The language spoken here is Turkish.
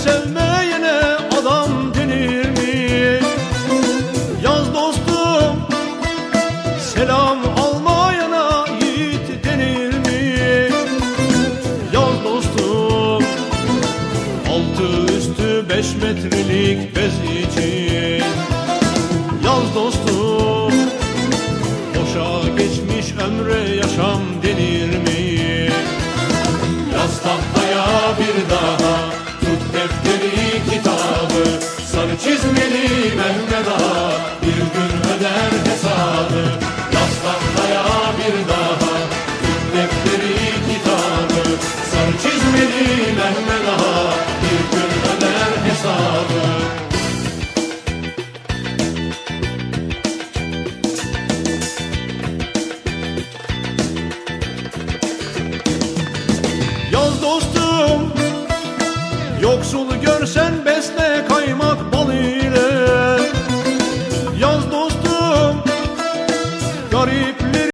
sevmeyene adam denir mi? Yaz dostum, selam almayana yiğit denir mi? Yaz dostum, altı üstü 5 metrelik bez için. Yaz dostum, boşa geçmiş ömre yaşam denir mi? Yaz tahtaya bir daha, tut defteri kitabı, sarı çizmeli Mehmet Ağa bir gün öder hesabı. Yaz tahtaya bir daha, tut defteri kitabı, sarı çizmeli Mehmet Ağa bir gün öder hesabı. Yaz dostum, yoksul görsen besle kaymak balıyla.